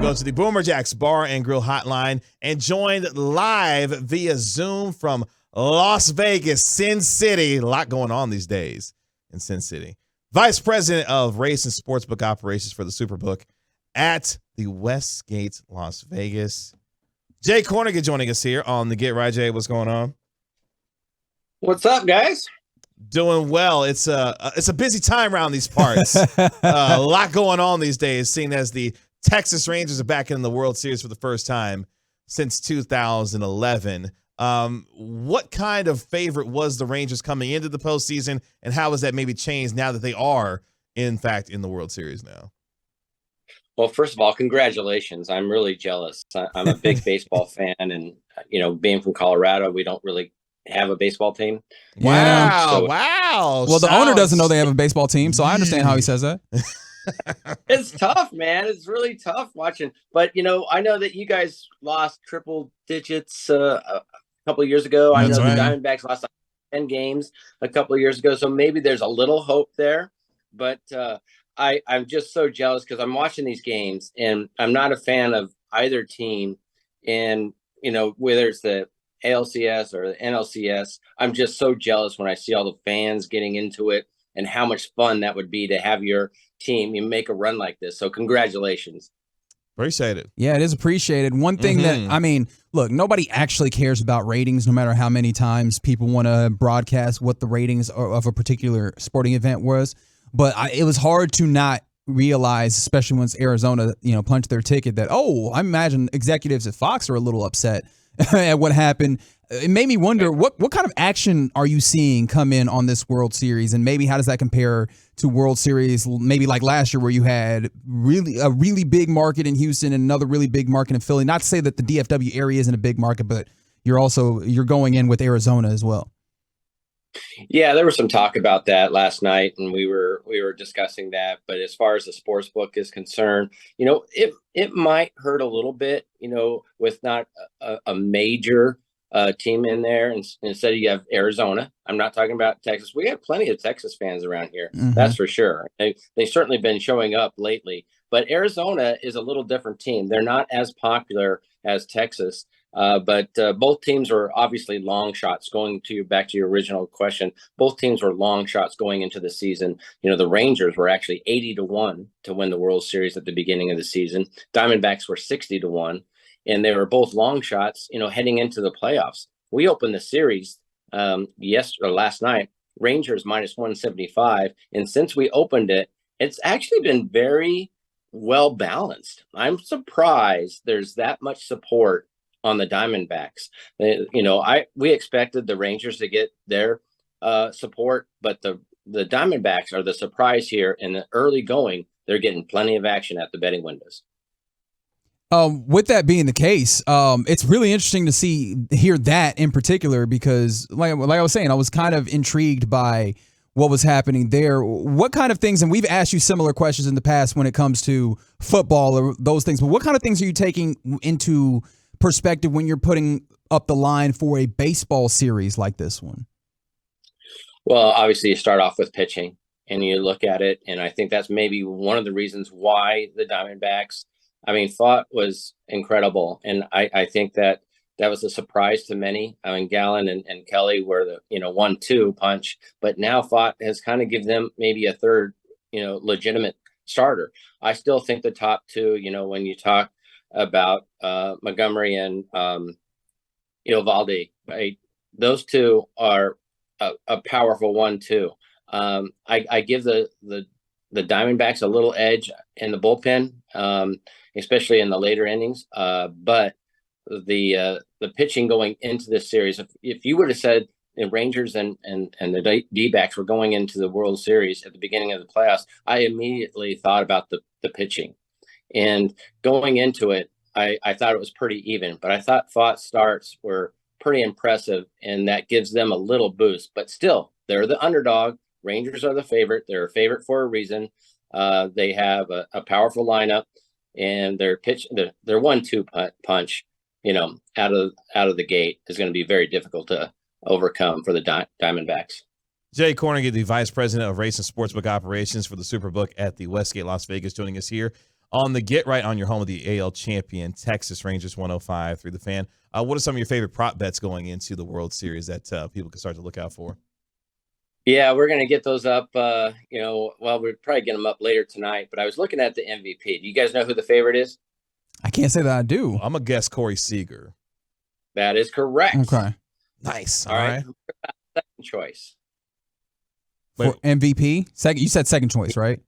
go to the Boomer Jacks Bar and Grill Hotline and joined live via Zoom from Las Vegas, Sin City. A lot going on these days in Sin City. Vice President of Race and Sportsbook Operations for the Superbook at the Westgate Las Vegas. Jay Kornegay joining us here on the Get Right. Jay, what's going on? What's up, guys? Doing well. It's a busy time around these parts. A lot going on these days, seeing as the Texas Rangers are back in the World Series for the first time since 2011. What kind of favorite was the Rangers coming into the postseason, and how has that maybe changed now that they are, in fact, in the World Series now? Well, first of all, congratulations. I'm really jealous. I'm a big baseball fan, and, being from Colorado, we don't really have a baseball team. Wow. Wow. Well, the owner doesn't know they have a baseball team, so I understand how he says that. It's tough, man. It's really tough watching. But, I know that you guys lost triple digits a couple of years ago. I know the Diamondbacks lost 10 games a couple of years ago, so maybe there's a little hope there. But I'm just so jealous because I'm watching these games, and I'm not a fan of either team. And, whether it's the ALCS or the NLCS, I'm just so jealous when I see all the fans getting into it and how much fun that would be to have your team make a run like this. So congratulations. Appreciate it. Yeah, it is appreciated. One thing that, look, nobody actually cares about ratings, no matter how many times people want to broadcast what the ratings of a particular sporting event was. But it was hard to not realize, especially once Arizona, punched their ticket, that, I imagine executives at Fox are a little upset at what happened. It made me wonder, what kind of action are you seeing come in on this World Series, and maybe how does that compare to World Series maybe like last year, where you had a really big market in Houston and another really big market in Philly? Not to say that the DFW area isn't a big market, but you're going in with Arizona as well. Yeah, there was some talk about that last night, and we were discussing that. But as far as the sports book is concerned, it might hurt a little bit, with not a major team in there. And instead, you have Arizona. I'm not talking about Texas. We have plenty of Texas fans around here. That's for sure. They've certainly been showing up lately. But Arizona is a little different team. They're not as popular as Texas. But both teams were obviously long shots. Back to your original question, both teams were long shots going into the season. The Rangers were actually 80-1 to win the World Series at the beginning of the season. Diamondbacks were 60-1, and they were both long shots, heading into the playoffs. We opened the series last night, Rangers minus 175. And since we opened it, it's actually been very well balanced. I'm surprised there's that much support on the Diamondbacks. We expected the Rangers to get their support, but the Diamondbacks are the surprise here. In the early going, they're getting plenty of action at the betting windows. With that being the case, it's really interesting to hear that in particular, because like I was saying, I was kind of intrigued by what was happening there. What kind of things, and we've asked you similar questions in the past when it comes to football or those things, but what kind of things are you taking into perspective when you're putting up the line for a baseball series like this one? Well, obviously you start off with pitching and you look at it, and I think that's maybe one of the reasons why the Diamondbacks, Thought was incredible, and I think that was a surprise to many. Gallen and Kelly were the 1-2 punch, but now Thought has kind of given them maybe a third legitimate starter. I still think the top two, when you talk about Montgomery and Valdi, right? Those two are a powerful 1-2. I give the Diamondbacks a little edge in the bullpen, especially in the later innings. But the pitching going into this series, if you would have said the Rangers and the D-backs were going into the World Series at the beginning of the playoffs, I immediately thought about the pitching. And going into it, I thought it was pretty even, but I thought Thought's starts were pretty impressive, and that gives them a little boost. But still, they're the underdog. Rangers are the favorite. They're a favorite for a reason. They have a powerful lineup, and their 1-2 punch, out of the gate is going to be very difficult to overcome for the Diamondbacks. Jay Kornegay, the Vice President of Race and Sportsbook Operations for the Superbook at the Westgate Las Vegas, joining us here on the Get Right on your home of the AL champion Texas Rangers 105 through the Fan. What are some of your favorite prop bets going into the World Series that people can start to look out for? Yeah, we're going to get those up. We'll probably get them up later tonight. But I was looking at the MVP. Do you guys know who the favorite is? I can't say that I do. I'm going to guess Corey Seager. That is correct. Okay. Nice. All right. Second choice. For MVP? You said second choice, right?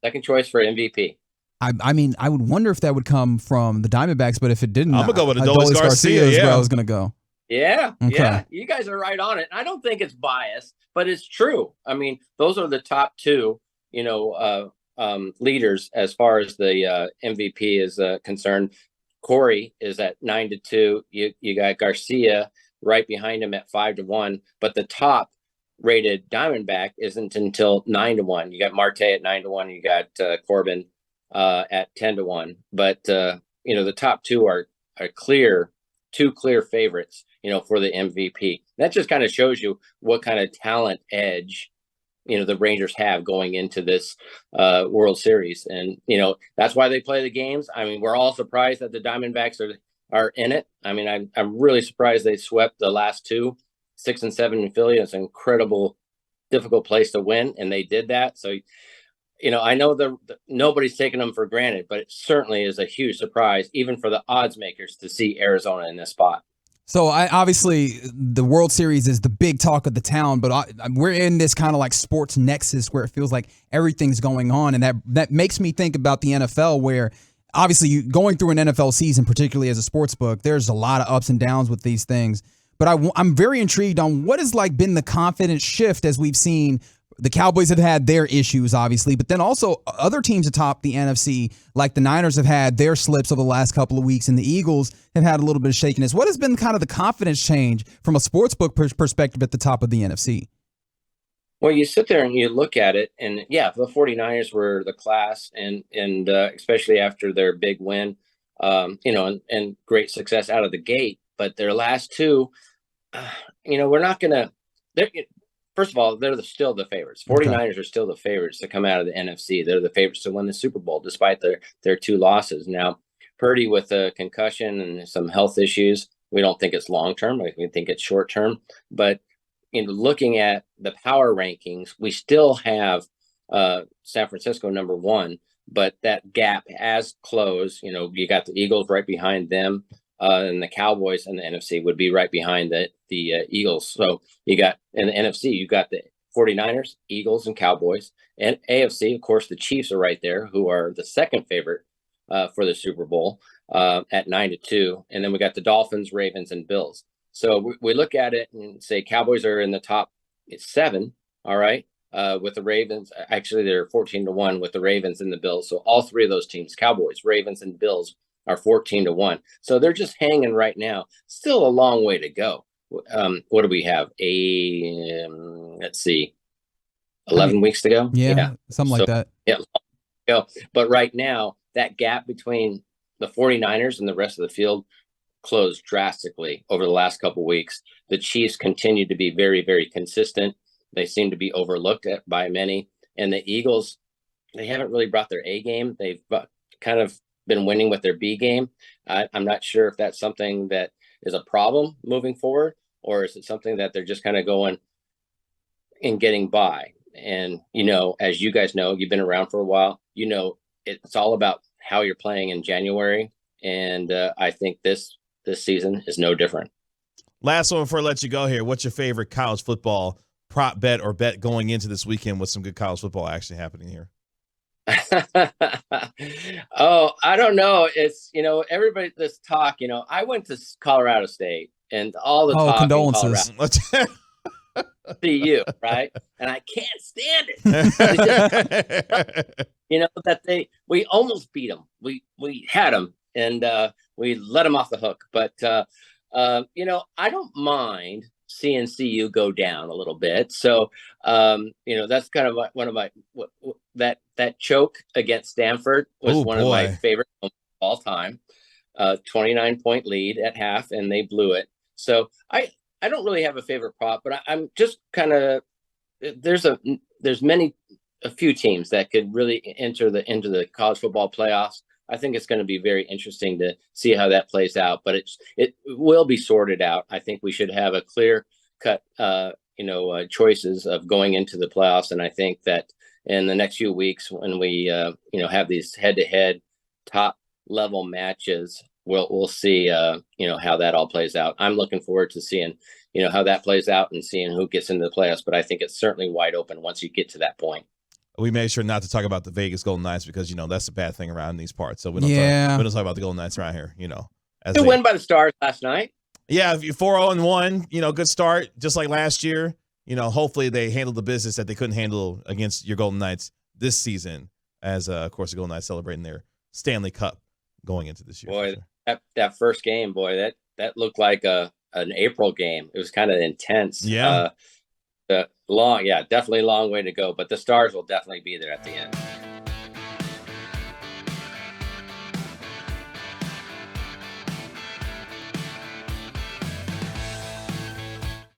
Second choice for MVP. I mean, I would wonder if that would come from the Diamondbacks, but if it didn't, I'm going to go with Adolis Garcia. Is where I was going to go. Yeah, okay. Yeah. You guys are right on it. I don't think it's biased, but it's true. I mean, those are the top two, leaders as far as the MVP is concerned. Corey is at 9-2. You got Garcia right behind him at 5-1, but the top rated Diamondback isn't until 9-1. You got Marte at 9-1. You got Corbin at 10-1. But the top two are two clear favorites, for the MVP. That just kind of shows you what kind of talent edge, the Rangers have going into this World Series. And, that's why they play the games. I mean, we're all surprised that the Diamondbacks are in it. I mean, I'm really surprised they swept the last two, 6 and 7 in Philly. It's an incredible, difficult place to win. And they did that. So, I know nobody's taking them for granted, but it certainly is a huge surprise, even for the odds makers, to see Arizona in this spot. So obviously the World Series is the big talk of the town, but we're in this kind of like sports nexus where it feels like everything's going on. And that makes me think about the NFL, where obviously going through an NFL season, particularly as a sports book, there's a lot of ups and downs with these things. But I'm very intrigued on what has been the confidence shift as we've seen. The Cowboys have had their issues, obviously, but then also other teams atop the NFC, like the Niners, have had their slips over the last couple of weeks, and the Eagles have had a little bit of shakiness. What has been kind of the confidence change from a sportsbook perspective at the top of the NFC? Well, you sit there and you look at it, and yeah, the 49ers were the class, and especially after their big win, and great success out of the gate. But their last two, we're not going to. First of all, they're still the favorites. 49ers are still the favorites to come out of the NFC. They're the favorites to win the Super Bowl, despite their two losses. Now, Purdy with a concussion and some health issues, we don't think it's long-term. We think it's short-term. But looking at the power rankings, we still have San Francisco number one, but that gap has closed. You got the Eagles right behind them. And the Cowboys and the NFC would be right behind the Eagles. So you got in the NFC, you got the 49ers, Eagles, and Cowboys. And AFC, of course, the Chiefs are right there, who are the second favorite for the Super Bowl at 9-2. And then we got the Dolphins, Ravens, and Bills. So we look at it and say Cowboys are in the top 7, all right, with the Ravens. Actually, they're 14-1 with the Ravens and the Bills. So all three of those teams, Cowboys, Ravens, and Bills, are 14-1. So they're just hanging right now. Still a long way to go. What do we have? Let's see, 11 weeks to go? Yeah, something like that. Yeah. But right now, that gap between the 49ers and the rest of the field closed drastically over the last couple of weeks. The Chiefs continue to be very, very consistent. They seem to be overlooked by many. And the Eagles, they haven't really brought their A game. They've kind of been winning with their B game. I'm not sure if that's something that is a problem moving forward, or is it something that they're just kind of going and getting by. And, as you guys know, you've been around for a while, it's all about how you're playing in January. And I think this season is no different. Last one before I let you go here. What's your favorite college football prop bet or bet going into this weekend with some good college football actually happening here? Oh, I don't know. It's, everybody, this talk, I went to Colorado State and all the talk. Condolences. See you, right? And I can't stand it. That we almost beat them. We had them and we let them off the hook. But, I don't mind seeing CU go down a little bit. So, that's kind of one of my, that choke against Stanford was one of my favorite moments of all time. 29-point lead at half, and they blew it. So I don't really have a favorite prop, but I'm just kind of, there's many a few teams that could really enter into the college football playoffs. I think it's going to be very interesting to see how that plays out, but it will be sorted out. I think we should have a clear cut, choices of going into the playoffs. And I think that in the next few weeks, when we, have these head-to-head top level matches, we'll see, how that all plays out. I'm looking forward to seeing, how that plays out and seeing who gets into the playoffs. But I think it's certainly wide open once you get to that point. We made sure not to talk about the Vegas Golden Knights because, that's a bad thing around these parts. So we don't talk about the Golden Knights around here, They win by the Stars last night. Yeah, 4-1, good start, just like last year. Hopefully they handled the business that they couldn't handle against your Golden Knights this season as, of course, the Golden Knights celebrating their Stanley Cup going into this year. Boy, that first game, that looked like an April game. It was kind of intense. Yeah. Definitely a long way to go, but the Stars will definitely be there at the end.